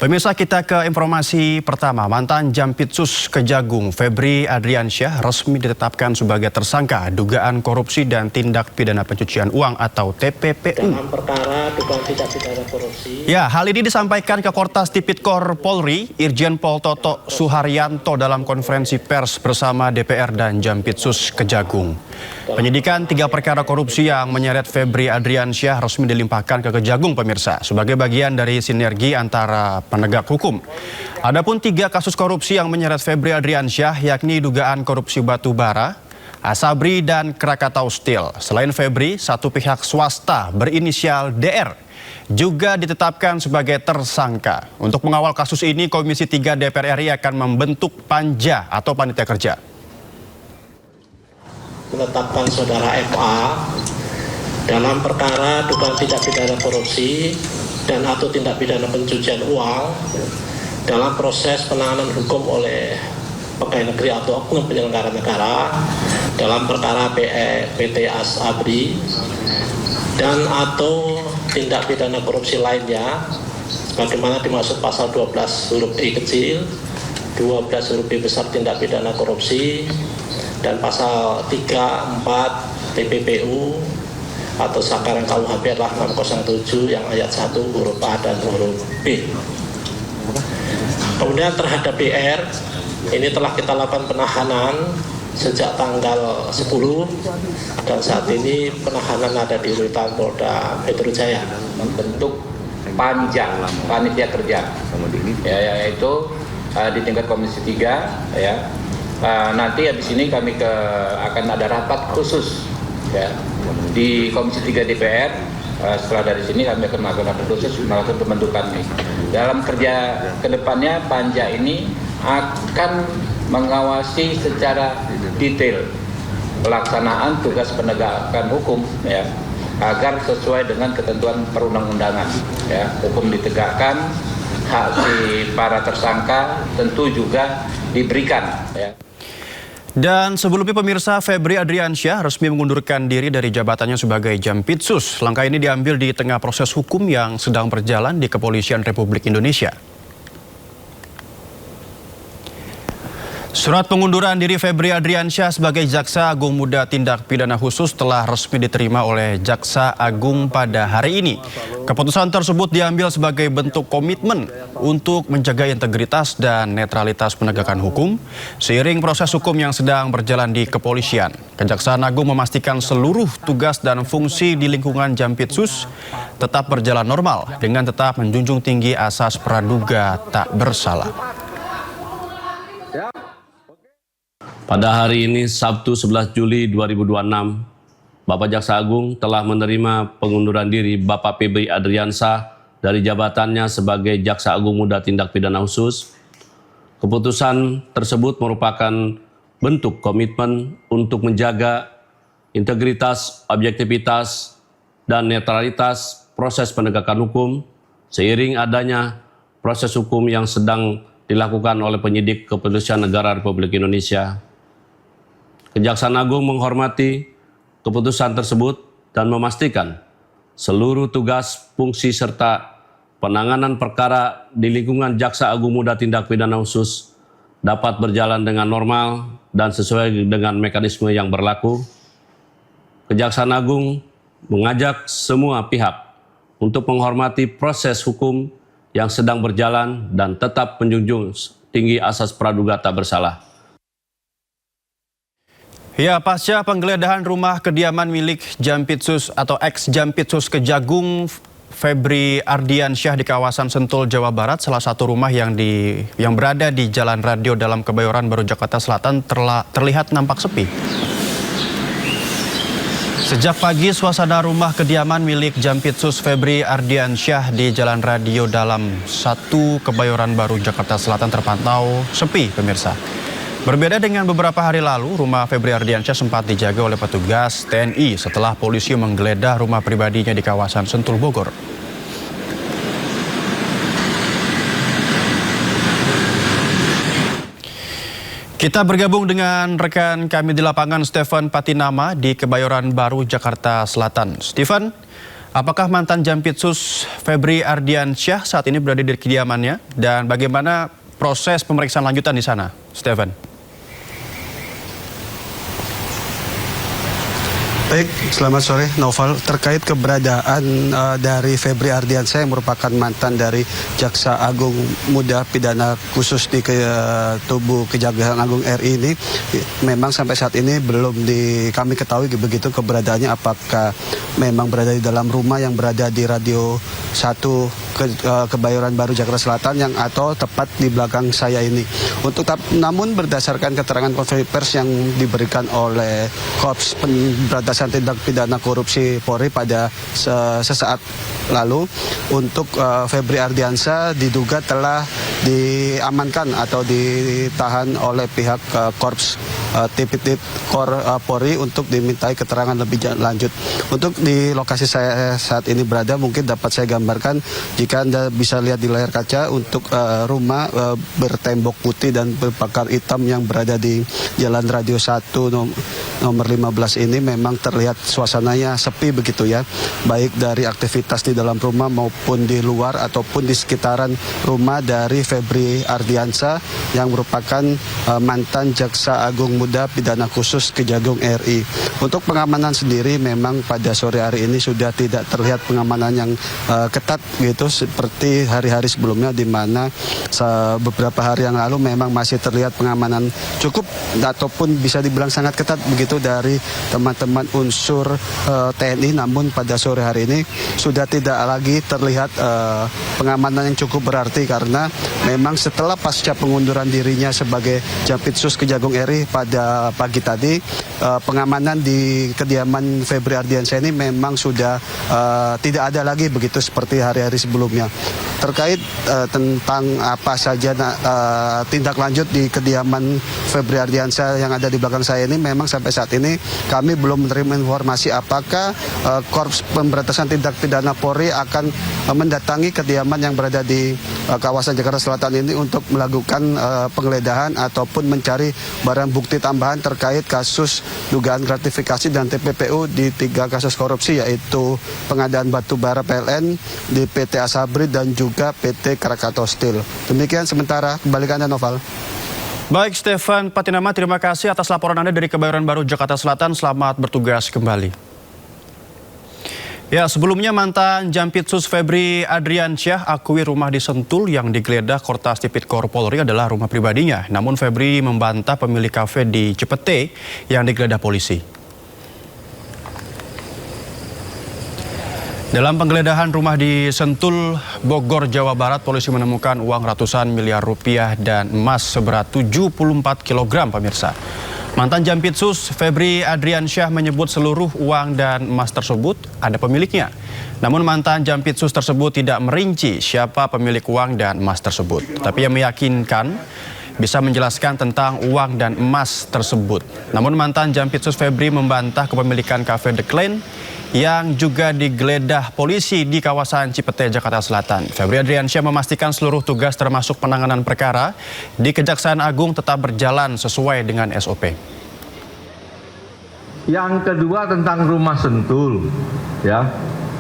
Pemirsa, kita ke informasi pertama. Mantan Jampitsus Kejagung Febri Adriansyah resmi ditetapkan sebagai tersangka dugaan korupsi dan tindak pidana pencucian uang atau TPPU. Dalam perkara dugaan tindak pidana korupsi. Ya, hal ini disampaikan ke Kortas Tipikor Polri, Irjen Pol Toto Suharyanto dalam konferensi pers bersama DPR dan Jampitsus Kejagung. Penyidikan 3 perkara korupsi yang menyeret Febri Adriansyah resmi dilimpahkan ke Kejagung, pemirsa, sebagai bagian dari sinergi antara penegak hukum. Adapun 3 kasus korupsi yang menyeret Febri Adriansyah yakni dugaan korupsi batu bara, Asabri dan Krakatau Steel. Selain Febri, satu pihak swasta berinisial DR juga ditetapkan sebagai tersangka. Untuk mengawal kasus ini, Komisi 3 DPR RI akan membentuk panja atau panitia kerja. Menetapkan saudara MA dalam perkara dugaan tindak pidana korupsi dan atau tindak pidana pencucian uang dalam proses penanganan hukum oleh pegawai negeri atau oknum penyelenggara negara dalam perkara PT Asabri dan atau tindak pidana korupsi lainnya sebagaimana dimaksud pasal 12 huruf I kecil, 12 huruf B besar tindak pidana korupsi dan pasal 3, 4 TPPU atau Sakaran KUHP adalah 607 yang ayat 1 huruf A dan huruf B. Kemudian terhadap DR ini telah kita lakukan penahanan sejak tanggal 10 dan saat ini penahanan ada di rutan Polda Metro Jaya. Membentuk panja panitia kerja yaitu di tingkat Komisi 3 ya. Nanti habis ini kami akan ada rapat khusus ya di Komisi 3 DPR. Setelah dari sini kami akan melakukan rapat khusus melakukan pembentukan ini. Dalam kerja kedepannya panja ini akan mengawasi secara detail pelaksanaan tugas penegakan hukum ya agar sesuai dengan ketentuan perundang-undangan ya. Hukum ditegakkan, hak si para tersangka tentu juga diberikan ya. Dan sebelumnya, pemirsa, Febri Adriansyah resmi mengundurkan diri dari jabatannya sebagai Jampitsus. Langkah ini diambil di tengah proses hukum yang sedang berjalan di Kepolisian Republik Indonesia. Surat pengunduran diri Febri Adriansyah sebagai Jaksa Agung Muda Tindak Pidana Khusus telah resmi diterima oleh Jaksa Agung pada hari ini. Keputusan tersebut diambil sebagai bentuk komitmen untuk menjaga integritas dan netralitas penegakan hukum seiring proses hukum yang sedang berjalan di kepolisian. Kejaksaan Agung memastikan seluruh tugas dan fungsi di lingkungan Jampitsus tetap berjalan normal dengan tetap menjunjung tinggi asas praduga tak bersalah. Pada hari ini, Sabtu 11 Juli 2026, Bapak Jaksa Agung telah menerima pengunduran diri Bapak Febri Adriansyah dari jabatannya sebagai Jaksa Agung Muda Tindak Pidana Khusus. Keputusan tersebut merupakan bentuk komitmen untuk menjaga integritas, objektivitas, dan netralitas proses penegakan hukum seiring adanya proses hukum yang sedang dilakukan oleh penyidik Kepolisian Negara Republik Indonesia. Kejaksaan Agung menghormati keputusan tersebut dan memastikan seluruh tugas, fungsi, serta penanganan perkara di lingkungan Jaksa Agung Muda Tindak Pidana Khusus dapat berjalan dengan normal dan sesuai dengan mekanisme yang berlaku. Kejaksaan Agung mengajak semua pihak untuk menghormati proses hukum yang sedang berjalan dan tetap menjunjung tinggi asas praduga tak bersalah. Ya, pasca penggeledahan rumah kediaman milik Jampitsus atau ex-Jampitsus Kejagung Febri Adriansyah di kawasan Sentul, Jawa Barat, salah satu rumah yang berada di Jalan Radio Dalam Kebayoran Baru, Jakarta Selatan terlihat nampak sepi. Sejak pagi, suasana rumah kediaman milik Jampitsus Febri Adriansyah di Jalan Radio Dalam 1 Kebayoran Baru, Jakarta Selatan terpantau sepi, pemirsa. Berbeda dengan beberapa hari lalu, rumah Febri Adriansyah sempat dijaga oleh petugas TNI setelah polisi menggeledah rumah pribadinya di kawasan Sentul, Bogor. Kita bergabung dengan rekan kami di lapangan, Stephen Patinama di Kebayoran Baru, Jakarta Selatan. Stephen, Apakah mantan Jampitsus Febri Ardiansyah saat ini berada di kediamannya? Dan bagaimana proses pemeriksaan lanjutan di sana, Steven? Baik, selamat sore Noval. Terkait keberadaan dari Febri Ardiansyah yang merupakan mantan dari Jaksa Agung Muda Pidana Khusus di tubuh Kejaksaan Agung RI ini, memang sampai saat ini belum kami ketahui begitu keberadaannya, apakah memang berada di dalam rumah yang berada di Radio 1 Kebayoran Baru Jakarta Selatan yang atau tepat di belakang saya ini. Namun berdasarkan keterangan konferensi pers yang diberikan oleh Korps Pemberantasan Tindak Pidana Korupsi Polri pada sesaat lalu, untuk Febri Ardiansyah diduga telah diamankan atau ditahan oleh pihak Korps Tipikor Polri untuk dimintai keterangan lebih lanjut. Untuk di lokasi saya saat ini berada, mungkin dapat saya gambarkan jika Anda bisa lihat di layar kaca, untuk rumah bertembok putih dan berbakar hitam yang berada di Jalan Radio 1 nomor 15 ini memang terlihat suasananya sepi begitu ya, baik dari aktivitas di dalam rumah maupun di luar ataupun di sekitaran rumah dari Febri Ardiansyah yang merupakan mantan Jaksa Agung Muda Pidana Khusus Kejagung RI. Untuk pengamanan sendiri memang pada sore hari ini sudah tidak terlihat pengamanan yang ketat gitu seperti hari-hari sebelumnya, di mana beberapa hari yang lalu memang masih terlihat pengamanan cukup ataupun bisa dibilang sangat ketat begitu dari teman-teman unsur TNI. Namun pada sore hari ini sudah tidak lagi terlihat pengamanan yang cukup berarti, karena memang setelah pasca pengunduran dirinya sebagai Jampitsus Kejagung RI pada pagi tadi, pengamanan di kediaman Febri Ardiansyah ini memang sudah tidak ada lagi begitu seperti hari-hari sebelumnya. Terkait tentang apa saja tindak lanjut di kediaman Febri Ardiansyah yang ada di belakang saya ini, memang sampai saat ini kami belum menerima informasi apakah Korps Pemberantasan Tindak Pidana Polri akan mendatangi kediaman yang berada di kawasan Jakarta Selatan ini untuk melakukan penggeledahan ataupun mencari barang bukti tambahan terkait kasus dugaan gratifikasi dan TPPU di 3 kasus korupsi, yaitu pengadaan batu bara PLN di PT Asabri dan juga PT Krakatau Steel. Demikian sementara, kembali ke Anda Noval. Baik, Stefan Patinama, terima kasih atas laporan Anda dari Kebayoran Baru Jakarta Selatan. Selamat bertugas kembali. Ya, sebelumnya mantan Jampitsus Febri Ardiansyah akui rumah di Sentul yang digeledah Kortas Tipikor Polri adalah rumah pribadinya. Namun Febri membantah pemilik kafe di Cipete yang digeledah polisi. Dalam penggeledahan rumah di Sentul, Bogor, Jawa Barat, polisi menemukan uang ratusan miliar rupiah dan emas seberat 74 kg, pemirsa. Mantan Jampitsus Febri Ardiansyah menyebut seluruh uang dan emas tersebut ada pemiliknya. Namun mantan Jampitsus tersebut tidak merinci siapa pemilik uang dan emas tersebut. Tapi ia meyakinkan bisa menjelaskan tentang uang dan emas tersebut. Namun mantan Jampitsus Febri membantah kepemilikan kafe The Clan yang juga digeledah polisi di kawasan Cipete, Jakarta Selatan. Febri Ardiansyah memastikan seluruh tugas termasuk penanganan perkara di Kejaksaan Agung tetap berjalan sesuai dengan SOP. Yang kedua tentang rumah Sentul, ya,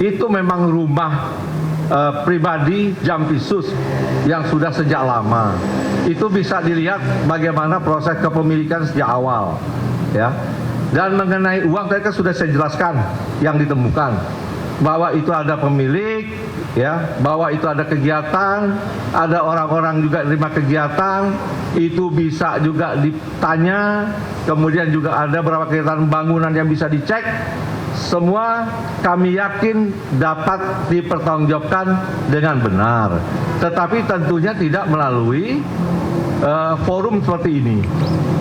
itu memang rumah pribadi Jampitsus yang sudah sejak lama. Itu bisa dilihat bagaimana proses kepemilikan sejak awal, ya. Dan mengenai uang tadi kan sudah saya jelaskan yang ditemukan, bahwa itu ada pemilik, ya, bahwa itu ada kegiatan, ada orang-orang juga terima kegiatan, itu bisa juga ditanya, kemudian juga ada beberapa kegiatan bangunan yang bisa dicek. Semua kami yakin dapat dipertanggungjawabkan dengan benar, tetapi tentunya tidak melalui forum seperti ini,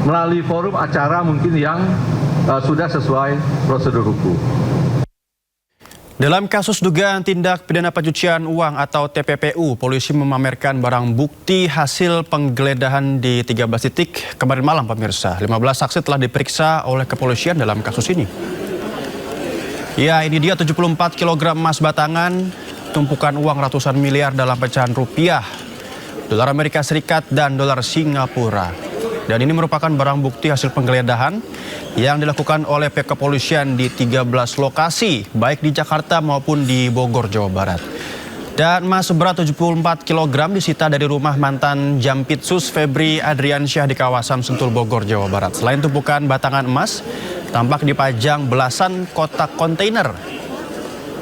melalui forum acara mungkin yang sudah sesuai prosedur hukum. Dalam kasus dugaan tindak pidana pencucian uang atau TPPU, polisi memamerkan barang bukti hasil penggeledahan di 13 titik kemarin malam, pemirsa. 15 saksi telah diperiksa oleh kepolisian dalam kasus ini. Ya, ini dia 74 kg emas batangan, tumpukan uang ratusan miliar dalam pecahan rupiah, dolar Amerika Serikat dan dolar Singapura. Dan ini merupakan barang bukti hasil penggeledahan yang dilakukan oleh pihak kepolisian di 13 lokasi, baik di Jakarta maupun di Bogor, Jawa Barat. Dan emas seberat 74 kg disita dari rumah mantan Jampitsus Febri Adriansyah di kawasan Sentul, Bogor, Jawa Barat. Selain tumpukan batangan emas, tampak dipajang belasan kotak kontainer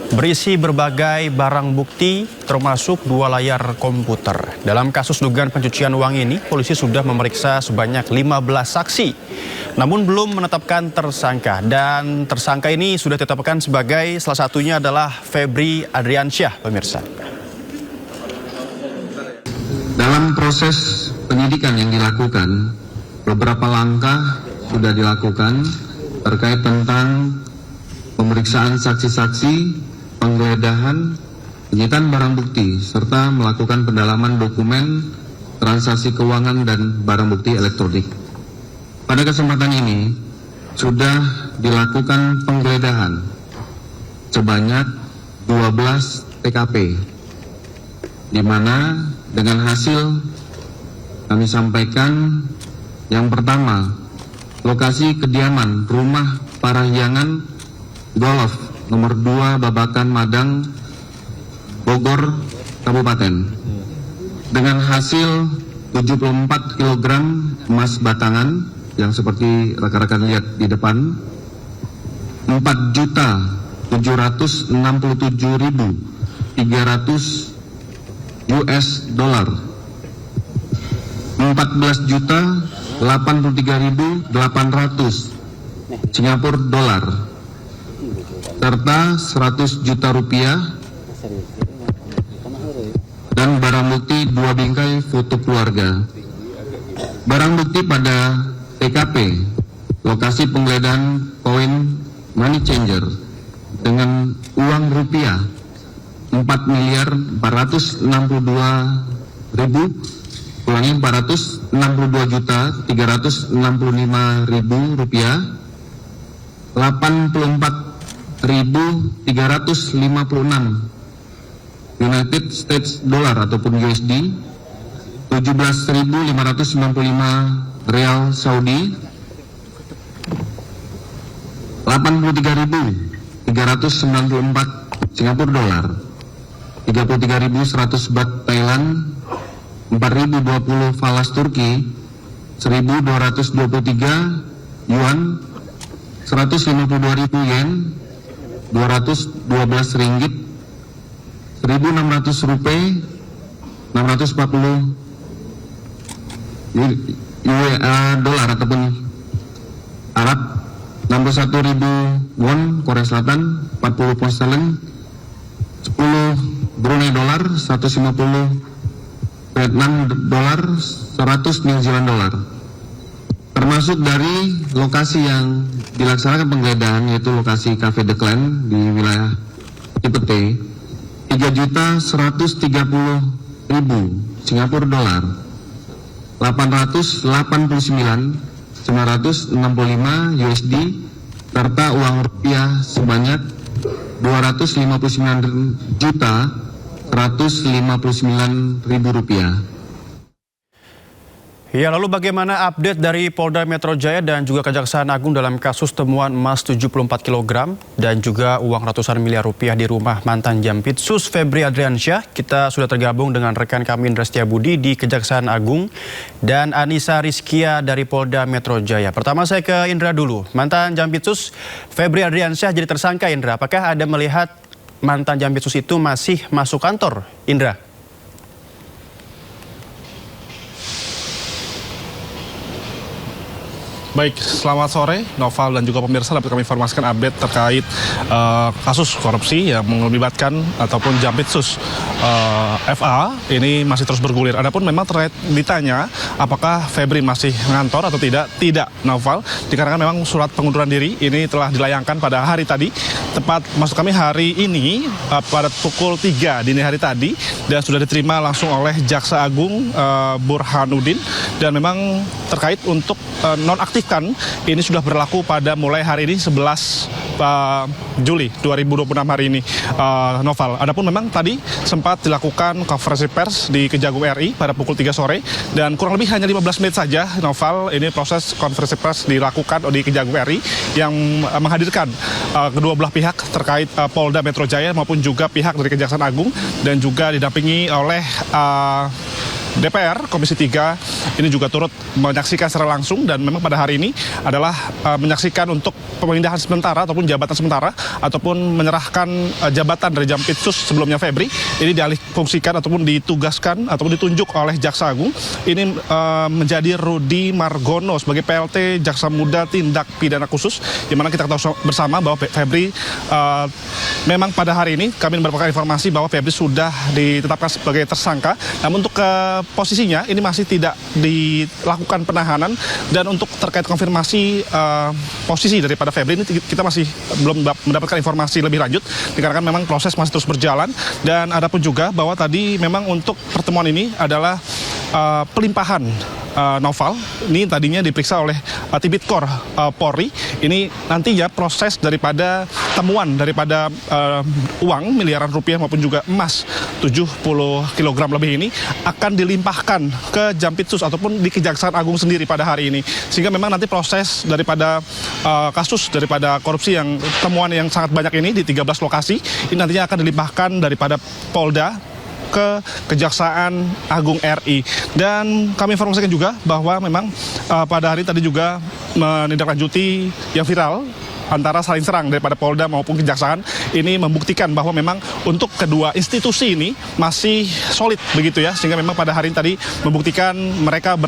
berisi berbagai barang bukti termasuk 2 layar komputer. Dalam kasus dugaan pencucian uang ini, polisi sudah memeriksa sebanyak 15 saksi, namun belum menetapkan tersangka. Dan tersangka ini sudah ditetapkan sebagai salah satunya adalah Febri Adriansyah, pemirsa. Dalam proses penyidikan yang dilakukan, beberapa langkah sudah dilakukan terkait tentang pemeriksaan saksi-saksi, penggeledahan, penyitaan barang bukti, serta melakukan pendalaman dokumen, transaksi keuangan, dan barang bukti elektronik. Pada kesempatan ini, sudah dilakukan penggeledahan sebanyak 12 TKP, di mana dengan hasil kami sampaikan yang pertama, lokasi kediaman rumah Parahyangan Golf nomor 2 Babakan Madang, Bogor, Kabupaten. Dengan hasil 74 kg emas batangan yang seperti rekan-rekan lihat di depan, 4.767.300 US dollar, 14.083.800 Singapura dolar, serta 100 juta rupiah, dan barang bukti 2 bingkai foto keluarga. Barang bukti pada TKP, lokasi penggeledahan koin money changer dengan uang rupiah 4.462.365.000 rupiah, 84.356 United States dollar ataupun USD, 17.595 real Saudi, 83.394 Singapura dolar, 33.100 baht Thailand, 4.020 falas Turki, 1.223 yuan, 152.000 yen, 212 ringgit, 1.600 rupiah, 640 dolar ataupun Arab, 61.000 won Korea Selatan, 40 pound sterling, 10 Brunei dolar, 150 Vietnam dolar, 100 New Zealand dolar. Termasuk dari lokasi yang dilaksanakan penggeledahan, yaitu lokasi Cafe The Clan di wilayah Cipete, 3.130.000 Singapura dolar, 889.965 USD, serta uang rupiah sebanyak 259.159.000 rupiah. Ya, lalu bagaimana update dari Polda Metro Jaya dan juga Kejaksaan Agung dalam kasus temuan emas 74 kg dan juga uang ratusan miliar rupiah di rumah mantan Jampitsus Febri Adriansyah? Kita sudah tergabung dengan rekan kami Indra Setiabudi di Kejaksaan Agung dan Anissa Rizkia dari Polda Metro Jaya. Pertama saya ke Indra dulu. Mantan Jampitsus Febri Adriansyah jadi tersangka, Indra. Apakah Anda melihat mantan Jampitsus itu masih masuk kantor, Indra? Baik, selamat sore Noval dan juga pemirsa. Dapat kami informasikan update terkait kasus korupsi yang melibatkan ataupun Jampitsus FA ini masih terus bergulir. Adapun memang terkait ditanya apakah Febri masih ngantor atau tidak, Noval, dikarenakan memang surat pengunduran diri ini telah dilayangkan pada hari tadi, tepat maksud kami hari ini pada pukul 3 dini hari tadi, dan sudah diterima langsung oleh Jaksa Agung Burhanuddin, dan memang terkait untuk nonaktifkan ini sudah berlaku pada mulai hari ini 11 Juli 2026 hari ini, Noval. Adapun memang tadi sempat dilakukan konferensi pers di Kejagung RI pada pukul 3 sore dan kurang lebih hanya 15 menit saja, Noval, ini proses konferensi pers dilakukan di Kejagung RI yang menghadirkan kedua belah pihak terkait Polda Metro Jaya maupun juga pihak dari Kejaksaan Agung dan juga didampingi oleh DPR Komisi 3 ini juga turut menyaksikan secara langsung dan memang pada hari ini adalah menyaksikan untuk pemindahan sementara ataupun jabatan sementara ataupun menyerahkan jabatan dari Jampitsus sebelumnya Febri ini dialihfungsikan ataupun ditugaskan ataupun ditunjuk oleh Jaksa Agung ini menjadi Rudi Margono sebagai PLT Jaksa Muda Tindak Pidana Khusus, di mana kita tahu bersama bahwa Febri memang pada hari ini kami mendapatkan informasi bahwa Febri sudah ditetapkan sebagai tersangka, namun untuk posisinya ini masih tidak dilakukan penahanan dan untuk terkait konfirmasi posisi daripada Febri ini kita masih belum mendapatkan informasi lebih lanjut dikarenakan memang proses masih terus berjalan. Dan ada pun juga bahwa tadi memang untuk pertemuan ini adalah pelimpahan Noval ini tadinya diperiksa oleh Tipikor Polri. Ini nantinya proses daripada temuan daripada uang miliaran rupiah maupun juga emas 70 kg lebih ini akan dilimpahkan ke Jampitsus ataupun di Kejaksaan Agung sendiri pada hari ini, sehingga memang nanti proses daripada kasus daripada korupsi yang temuan yang sangat banyak ini di 13 lokasi ini nantinya akan dilimpahkan daripada Polda ke Kejaksaan Agung RI. Dan kami informasikan juga bahwa memang pada hari tadi juga menindaklanjuti yang viral antara saling serang daripada Polda maupun Kejaksaan ini membuktikan bahwa memang untuk kedua institusi ini masih solid begitu ya, sehingga memang pada hari ini tadi membuktikan mereka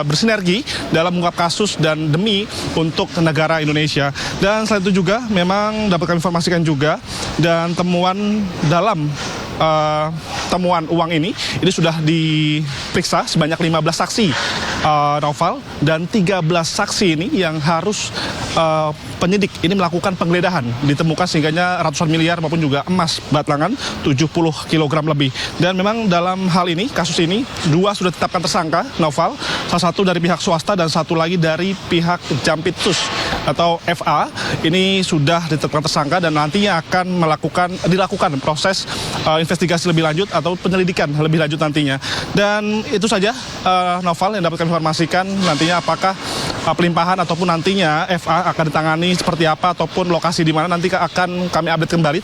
bersinergi dalam mengungkap kasus dan demi untuk negara Indonesia. Dan selain itu juga memang dapat kami informasikan juga dan temuan dalam temuan uang ini sudah diperiksa sebanyak 15 saksi, Noval, dan 13 saksi ini yang harus penyidik ini melakukan penggeledahan, ditemukan sehingganya ratusan miliar maupun juga emas batangan 70 kg lebih. Dan memang dalam hal ini, kasus ini, 2 sudah ditetapkan tersangka, Noval, salah satu dari pihak swasta dan satu lagi dari pihak Jampitsus atau FA ini sudah ditetapkan tersangka dan nantinya akan dilakukan proses investigasi lebih lanjut atau penyelidikan lebih lanjut nantinya. Dan itu saja, Noval, yang dapat kami informasikan nantinya apakah pelimpahan ataupun nantinya FA akan ditangani seperti apa ataupun lokasi di mana nanti akan kami update kembali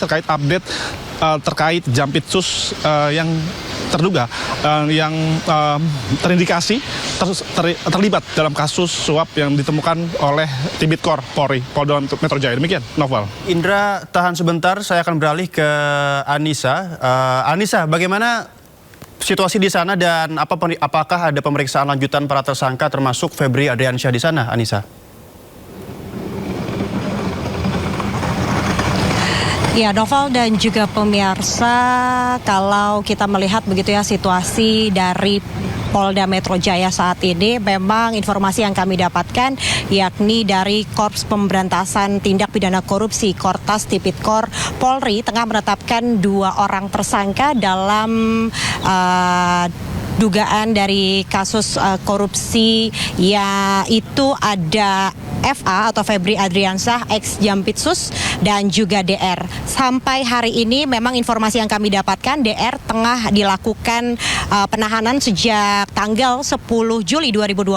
terkait Jampitsus yang terduga yang terindikasi terlibat dalam kasus suap yang ditemukan oleh Tipikor Polri Polda Metro Jaya. Demikian, Noval. Indra, tahan sebentar, saya akan beralih ke Anissa. Anissa, bagaimana situasi di sana dan apakah ada pemeriksaan lanjutan para tersangka termasuk Febri Adriansyah di sana, Anissa? Ya, Noval dan juga pemirsa, kalau kita melihat begitu ya situasi dari Polda Metro Jaya saat ini, memang informasi yang kami dapatkan yakni dari Korps Pemberantasan Tindak Pidana Korupsi Kortas Tipikor Polri tengah menetapkan 2 orang tersangka dalam dugaan dari kasus korupsi, yaitu ada FA atau Febri Adriansyah ex Jampitsus dan juga DR. Sampai hari ini memang informasi yang kami dapatkan DR tengah dilakukan penahanan sejak tanggal 10 Juli 2026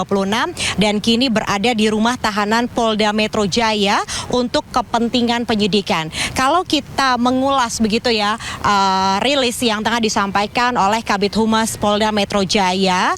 dan kini berada di rumah tahanan Polda Metro Jaya untuk kepentingan penyidikan. Kalau kita mengulas begitu ya rilis yang tengah disampaikan oleh Kabid Humas Polda Metro Jaya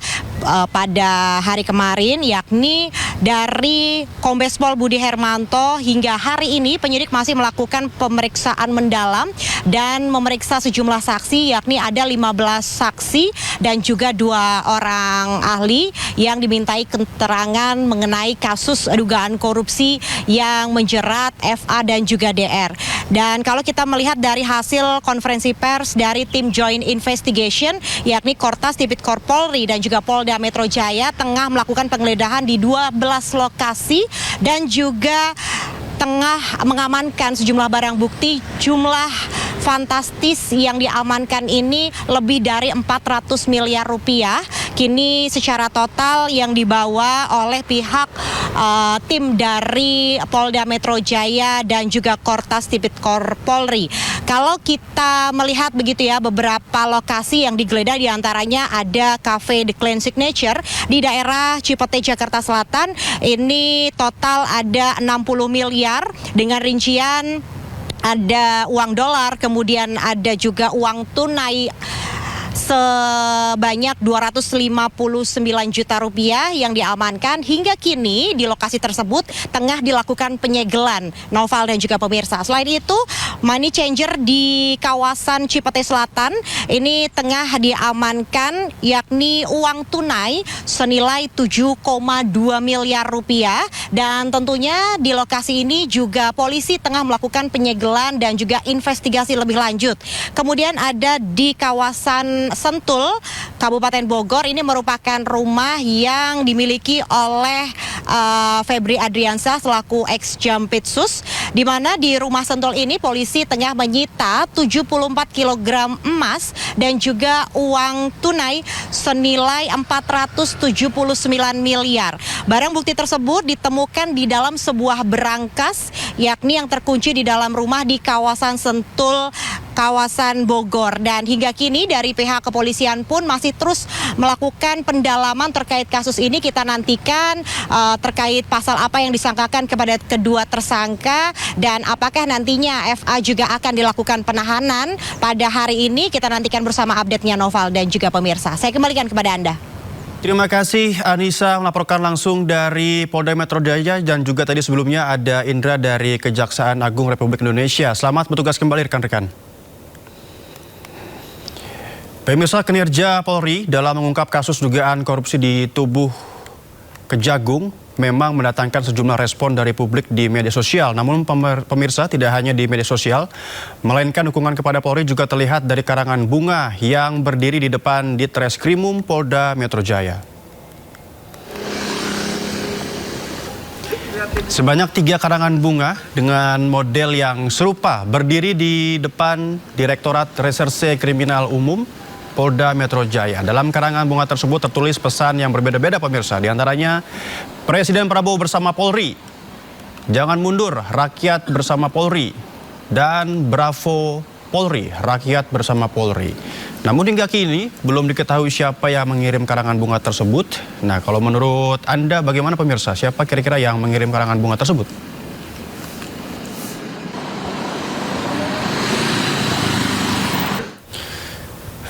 pada hari kemarin, yakni dari Kombes Pol Budi Hermanto, hingga hari ini penyidik masih melakukan pemeriksaan mendalam dan memeriksa sejumlah saksi, yakni ada 15 saksi dan juga 2 orang ahli yang dimintai keterangan mengenai kasus dugaan korupsi yang menjerat FA dan juga DR. Dan kalau kita melihat dari hasil konferensi pers dari tim Joint Investigation, yakni Kortas Tipikor Polri dan juga Polda Metro Jaya tengah melakukan penggeledahan di 12 lokasi dan juga tengah mengamankan sejumlah barang bukti. Jumlah fantastis yang diamankan ini lebih dari 400 miliar rupiah. kini secara total yang dibawa oleh pihak tim dari Polda Metro Jaya dan juga Kortas Tipikor Polri. Kalau kita melihat begitu ya, beberapa lokasi yang digeledah diantaranya ada Cafe The Clean Signature di daerah Cipete, Jakarta Selatan. Ini total ada 60 miliar dengan rincian ada uang dolar, kemudian ada juga uang tunai sebanyak 259 juta rupiah yang diamankan. Hingga kini di lokasi tersebut tengah dilakukan penyegelan, Noval dan juga pemirsa. Selain itu, money changer di kawasan Cipete Selatan ini tengah diamankan, yakni uang tunai senilai 7,2 miliar rupiah. Dan tentunya di lokasi ini juga polisi tengah melakukan penyegelan dan juga investigasi lebih lanjut. Kemudian ada di kawasan Sentul, Kabupaten Bogor, ini merupakan rumah yang dimiliki oleh Febri Adriansyah selaku ex Jampitsus, di mana di rumah Sentul ini polisi tengah menyita 74 kg emas dan juga uang tunai senilai 479 miliar. Barang bukti tersebut ditemukan di dalam sebuah berangkas, yakni yang terkunci di dalam rumah di kawasan Sentul, kawasan Bogor. Dan hingga kini dari pihak kepolisian pun masih terus melakukan pendalaman terkait kasus ini. Kita nantikan terkait pasal apa yang disangkakan kepada kedua tersangka dan apakah nantinya FA juga akan dilakukan penahanan pada hari ini. Kita nantikan bersama update-nya Noval dan juga pemirsa. Saya kembalikan kepada Anda. Terima kasih Anissa melaporkan langsung dari Polda Metro Jaya, dan juga tadi sebelumnya ada Indra dari Kejaksaan Agung Republik Indonesia. Selamat bertugas kembali rekan-rekan. Pemirsa, kinerja Polri dalam mengungkap kasus dugaan korupsi di tubuh Kejagung memang mendatangkan sejumlah respon dari publik di media sosial. Namun pemirsa, tidak hanya di media sosial, melainkan dukungan kepada Polri juga terlihat dari karangan bunga yang berdiri di depan Ditreskrimum Polda Metro Jaya. Sebanyak 3 karangan bunga dengan model yang serupa berdiri di depan Direktorat Reserse Kriminal Umum Polda Metro Jaya. Dalam karangan bunga tersebut tertulis pesan yang berbeda-beda pemirsa. Di antaranya, Presiden Prabowo bersama Polri, jangan mundur, rakyat bersama Polri, dan bravo Polri, rakyat bersama Polri. Namun hingga kini belum diketahui siapa yang mengirim karangan bunga tersebut. Nah, kalau menurut Anda bagaimana pemirsa? Siapa kira-kira yang mengirim karangan bunga tersebut?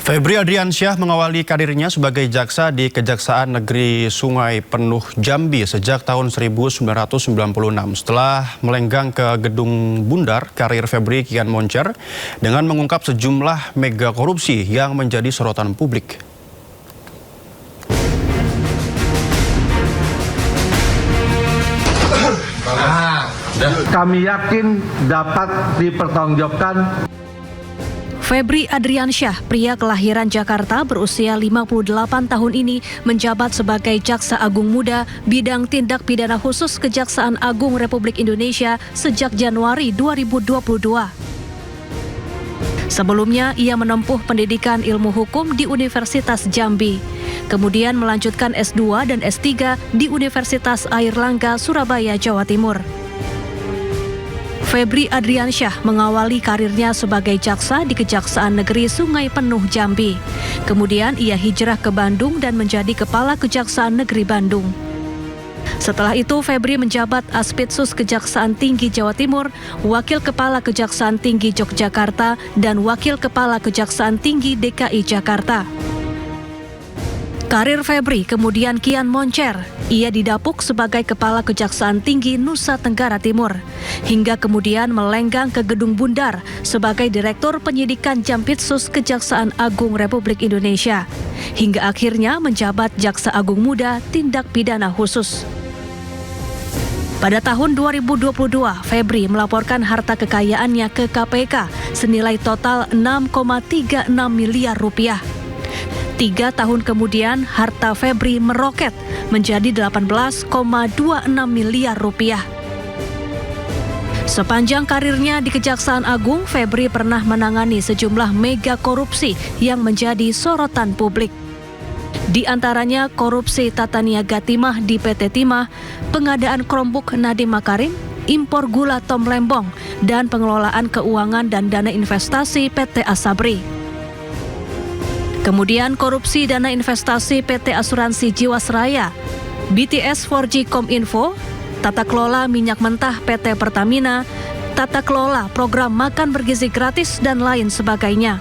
Febri Adriansyah mengawali karirnya sebagai jaksa di Kejaksaan Negeri Sungai Penuh Jambi sejak tahun 1996. Setelah melenggang ke Gedung Bundar, karir Febri kian moncer dengan mengungkap sejumlah mega korupsi yang menjadi sorotan publik. Kami yakin dapat dipertanggungjawabkan. Febri Adriansyah, pria kelahiran Jakarta berusia 58 tahun ini menjabat sebagai Jaksa Agung Muda bidang tindak pidana khusus Kejaksaan Agung Republik Indonesia sejak Januari 2022. Sebelumnya, ia menempuh pendidikan ilmu hukum di Universitas Jambi. Kemudian melanjutkan S2 dan S3 di Universitas Airlangga, Surabaya, Jawa Timur. Febri Adriansyah mengawali karirnya sebagai jaksa di Kejaksaan Negeri Sungai Penuh Jambi. Kemudian ia hijrah ke Bandung dan menjadi Kepala Kejaksaan Negeri Bandung. Setelah itu, Febri menjabat Aspitsus Kejaksaan Tinggi Jawa Timur, Wakil Kepala Kejaksaan Tinggi Yogyakarta, dan Wakil Kepala Kejaksaan Tinggi DKI Jakarta. Karir Febri kemudian kian moncer. Ia didapuk sebagai Kepala Kejaksaan Tinggi Nusa Tenggara Timur, hingga kemudian melenggang ke Gedung Bundar sebagai Direktur Penyidikan Jampitsus Kejaksaan Agung Republik Indonesia, hingga akhirnya menjabat Jaksa Agung Muda Tindak Pidana Khusus. Pada tahun 2022, Febri melaporkan harta kekayaannya ke KPK senilai total 6,36 miliar rupiah. 3 tahun kemudian, harta Febri meroket menjadi 18,26 miliar rupiah. Sepanjang karirnya di Kejaksaan Agung, Febri pernah menangani sejumlah mega korupsi yang menjadi sorotan publik. Di antaranya korupsi tata niaga timah di PT Timah, pengadaan Chromebook Nadiem Makarim, impor gula Tom Lembong, dan pengelolaan keuangan dan dana investasi PT Asabri. Kemudian korupsi dana investasi PT Asuransi Jiwasraya, BTS 4G Kominfo, tata kelola minyak mentah PT Pertamina, tata kelola program makan bergizi gratis, dan lain sebagainya.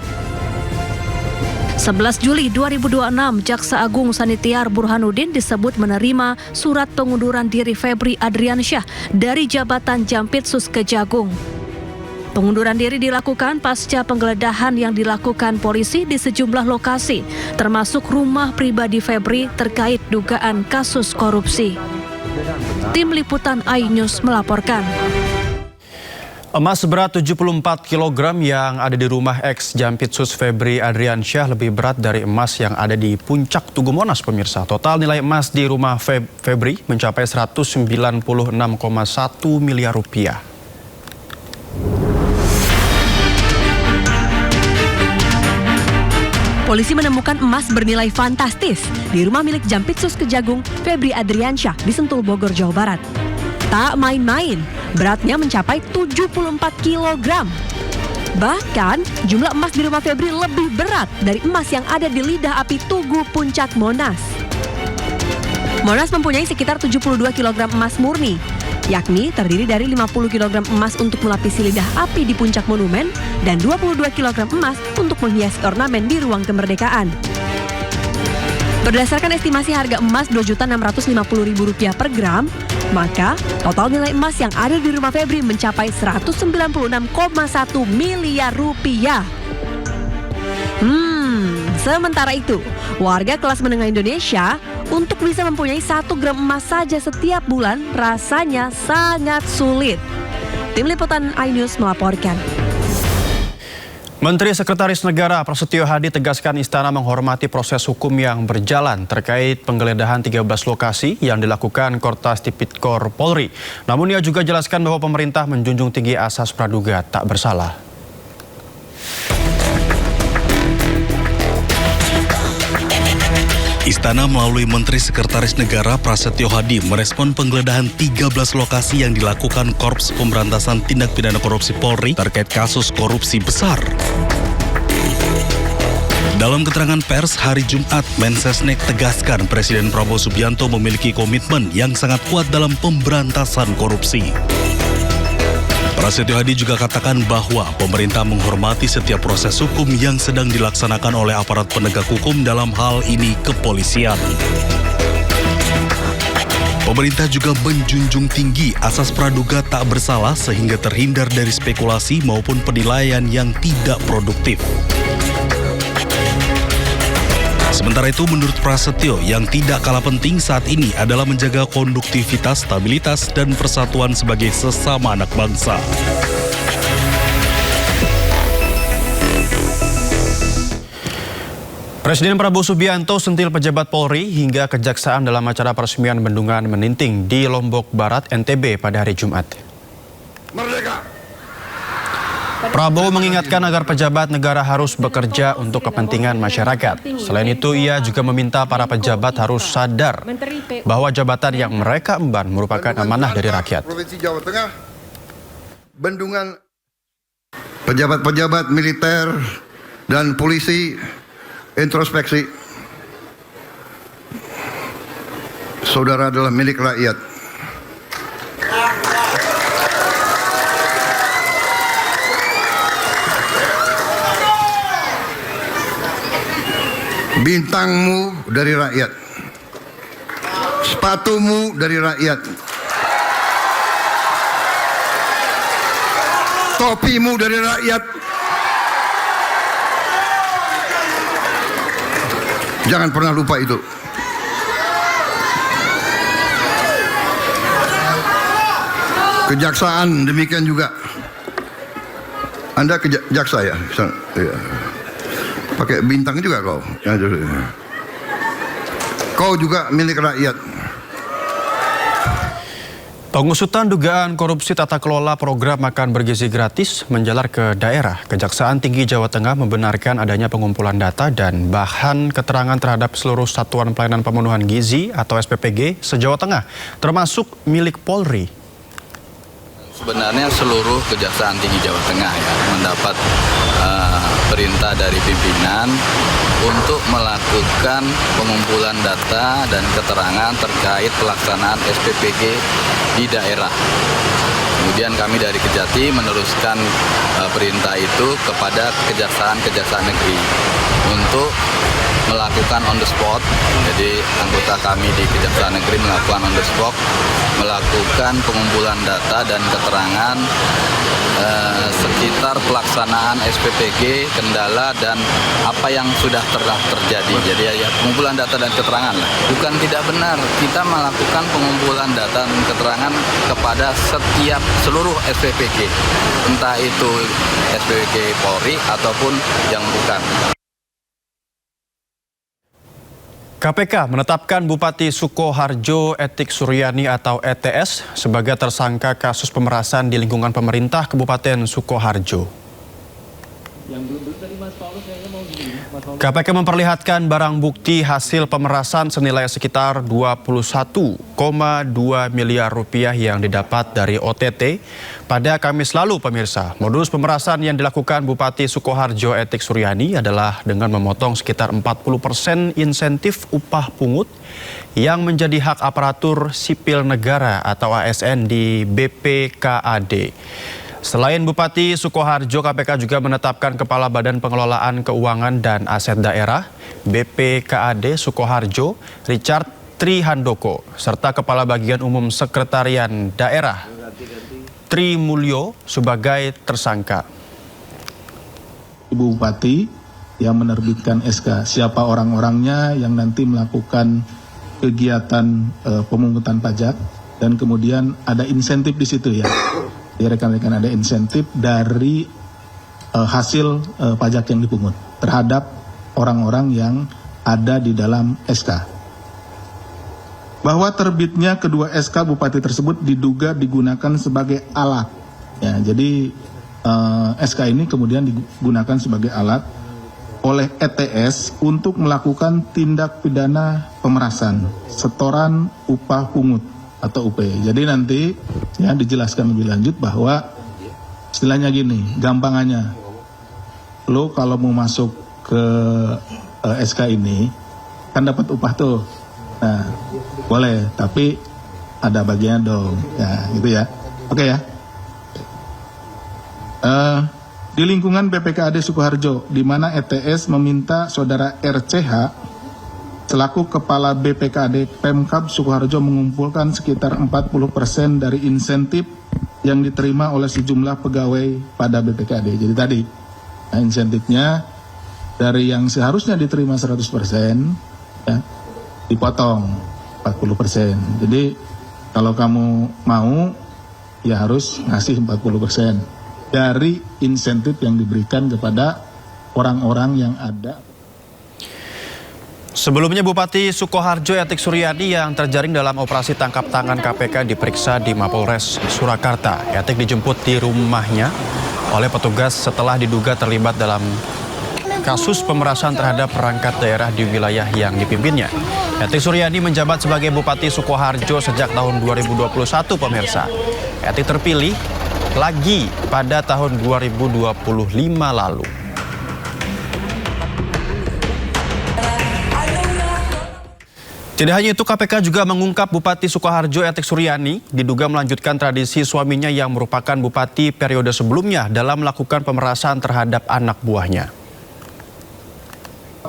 11 Juli 2026, Jaksa Agung Sanitiar Burhanuddin disebut menerima surat pengunduran diri Febri Adriansyah dari jabatan Jampitsus Kejagung. Pengunduran diri dilakukan pasca penggeledahan yang dilakukan polisi di sejumlah lokasi, termasuk rumah pribadi Febri terkait dugaan kasus korupsi. Tim Liputan iNews melaporkan. Emas seberat 74 kg yang ada di rumah ex-Jampitsus Febri Adriansyah lebih berat dari emas yang ada di Puncak Tugu Monas, pemirsa. Total nilai emas di rumah Febri mencapai 196,1 miliar rupiah. Polisi menemukan emas bernilai fantastis di rumah milik Jampitsus Kejagung Febri Adriansyah di Sentul, Bogor, Jawa Barat. Tak main-main, beratnya mencapai 74 kg. Bahkan, jumlah emas di rumah Febri lebih berat dari emas yang ada di lidah api Tugu Puncak Monas. Monas mempunyai sekitar 72 kg emas murni, yakni terdiri dari 50 kg emas untuk melapisi lidah api di puncak monumen dan 22 kg emas untuk menghiasi ornamen di ruang kemerdekaan. Berdasarkan estimasi harga emas Rp2.650.000 per gram, maka total nilai emas yang ada di rumah Febri mencapai 196,1 miliar rupiah. Sementara itu, warga kelas menengah Indonesia untuk bisa mempunyai 1 gram emas saja setiap bulan rasanya sangat sulit. Tim Liputan iNews melaporkan. Menteri Sekretaris Negara Prasetyo Hadi tegaskan istana menghormati proses hukum yang berjalan terkait penggeledahan 13 lokasi yang dilakukan Kortas Tipikor Polri. Namun ia juga jelaskan bahwa pemerintah menjunjung tinggi asas praduga tak bersalah. Istana melalui Menteri Sekretaris Negara Prasetyo Hadi merespon penggeledahan 13 lokasi yang dilakukan Korps Pemberantasan Tindak Pidana Korupsi Polri terkait kasus korupsi besar. Dalam keterangan pers hari Jumat, Mensesnek tegaskan Presiden Prabowo Subianto memiliki komitmen yang sangat kuat dalam pemberantasan korupsi. Prasetyo Hadi juga katakan bahwa pemerintah menghormati setiap proses hukum yang sedang dilaksanakan oleh aparat penegak hukum, dalam hal ini kepolisian. Pemerintah juga menjunjung tinggi asas praduga tak bersalah sehingga terhindar dari spekulasi maupun penilaian yang tidak produktif. Sementara itu, menurut Prasetyo, yang tidak kalah penting saat ini adalah menjaga konduktivitas, stabilitas, dan persatuan sebagai sesama anak bangsa. Presiden Prabowo Subianto sentil pejabat Polri hingga kejaksaan dalam acara peresmian Bendungan Meninting di Lombok Barat, NTB pada hari Jumat. Merdeka! Prabowo mengingatkan agar pejabat negara harus bekerja untuk kepentingan masyarakat. Selain itu, ia juga meminta para pejabat harus sadar bahwa jabatan yang mereka emban merupakan amanah dari rakyat. Provinsi Jawa Tengah, Bendungan, pejabat-pejabat militer dan polisi introspeksi. Saudara adalah milik rakyat. Bintangmu dari rakyat, sepatumu dari rakyat, topimu dari rakyat. Jangan pernah lupa itu. Kejaksaan demikian juga. Anda jaksa ya? Pakai bintang juga kau. Kau juga milik rakyat. Pengusutan dugaan korupsi tata kelola program makan bergizi gratis menjalar ke daerah. Kejaksaan Tinggi Jawa Tengah membenarkan adanya pengumpulan data dan bahan keterangan terhadap seluruh Satuan Pelayanan Pemenuhan Gizi atau SPPG se-Jawa Tengah, termasuk milik Polri. Sebenarnya seluruh Kejaksaan Tinggi Jawa Tengah ya mendapat perintah dari pimpinan untuk melakukan pengumpulan data dan keterangan terkait pelaksanaan SPPG di daerah. Kemudian kami dari Kejati meneruskan perintah itu kepada kejaksaan negeri untuk melakukan on the spot. Jadi anggota kami di Kejaksaan Negeri melakukan on the spot, melakukan pengumpulan data dan keterangan sekitar pelaksanaan SPPG, kendala dan apa yang sudah terjadi. Jadi ya pengumpulan data dan keterangan lah. Bukan tidak benar, kita melakukan pengumpulan data dan keterangan kepada seluruh SPPG, entah itu SPPG Polri ataupun yang bukan. KPK menetapkan Bupati Sukoharjo Etik Suryani atau ETS sebagai tersangka kasus pemerasan di lingkungan pemerintah Kabupaten Sukoharjo. KPK memperlihatkan barang bukti hasil pemerasan senilai sekitar 21,2 miliar rupiah yang didapat dari OTT pada Kamis lalu, pemirsa. Modus pemerasan yang dilakukan Bupati Sukoharjo Etik Suryani adalah dengan memotong sekitar 40% insentif upah pungut yang menjadi hak aparatur sipil negara atau ASN di BPKAD. Selain Bupati Sukoharjo, KPK juga menetapkan Kepala Badan Pengelolaan Keuangan dan Aset Daerah BPKAD Sukoharjo, Richard Trihandoko, serta Kepala Bagian Umum Sekretarian Daerah Tri Mulyo sebagai tersangka. Ibu Bupati yang menerbitkan SK, siapa orang-orangnya yang nanti melakukan kegiatan pemungutan pajak, dan kemudian ada insentif di situ ya. Di rekan-rekan ada insentif dari hasil pajak yang dipungut terhadap orang-orang yang ada di dalam SK. Bahwa terbitnya kedua SK Bupati tersebut diduga digunakan sebagai alat. Ya, jadi SK ini kemudian digunakan sebagai alat oleh ETS untuk melakukan tindak pidana pemerasan, setoran upah pungut atau UP. Jadi nanti ya dijelaskan lebih lanjut bahwa istilahnya gini, gampangannya, lo kalau mau masuk ke SK ini kan dapat upah tuh, nah boleh, tapi ada bagian dong, ya gitu ya, oke ya. Di lingkungan BPKAD Sukoharjo, di mana ETS meminta saudara RCH selaku Kepala BPKAD Pemkab Sukoharjo mengumpulkan sekitar 40% dari insentif yang diterima oleh sejumlah pegawai pada BPKAD. Jadi tadi, nah, insentifnya dari yang seharusnya diterima 100%, ya, dipotong 40%. Jadi kalau kamu mau, ya harus ngasih 40% dari insentif yang diberikan kepada orang-orang yang ada. Sebelumnya Bupati Sukoharjo Etik Suryani yang terjaring dalam operasi tangkap tangan KPK diperiksa di Mapolres Surakarta. Etik dijemput di rumahnya oleh petugas setelah diduga terlibat dalam kasus pemerasan terhadap perangkat daerah di wilayah yang dipimpinnya. Etik Suryani menjabat sebagai Bupati Sukoharjo sejak tahun 2021, pemirsa. Etik terpilih lagi pada tahun 2025 lalu. Tidak hanya itu, KPK juga mengungkap Bupati Sukoharjo Etik Suryani diduga melanjutkan tradisi suaminya yang merupakan bupati periode sebelumnya dalam melakukan pemerasan terhadap anak buahnya.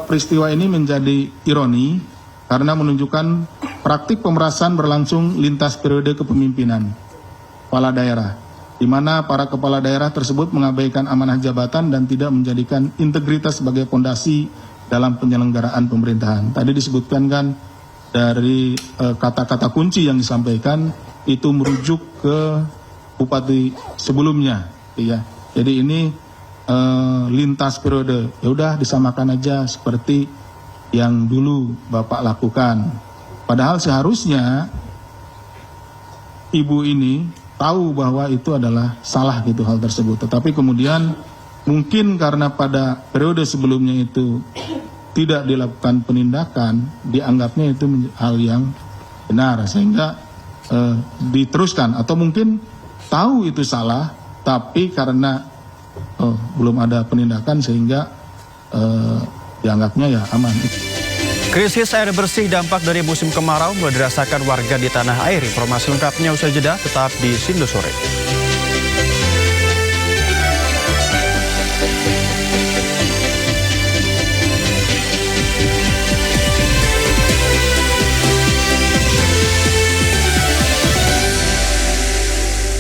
Peristiwa ini menjadi ironi karena menunjukkan praktik pemerasan berlangsung lintas periode kepemimpinan kepala daerah, di mana para kepala daerah tersebut mengabaikan amanah jabatan dan tidak menjadikan integritas sebagai fondasi dalam penyelenggaraan pemerintahan. Tadi disebutkan kan dari kata-kata kunci yang disampaikan itu merujuk ke bupati sebelumnya, ya. Jadi ini lintas periode, ya udah disamakan aja seperti yang dulu Bapak lakukan. Padahal seharusnya ibu ini tahu bahwa itu adalah salah gitu hal tersebut. Tetapi kemudian mungkin karena pada periode sebelumnya itu tidak dilakukan penindakan, dianggapnya itu hal yang benar sehingga diteruskan, atau mungkin tahu itu salah tapi karena belum ada penindakan sehingga dianggapnya ya aman. Krisis air bersih dampak dari musim kemarau mulai dirasakan warga di tanah air. Informasi lengkapnya usai jeda, tetap di Sindo Sore.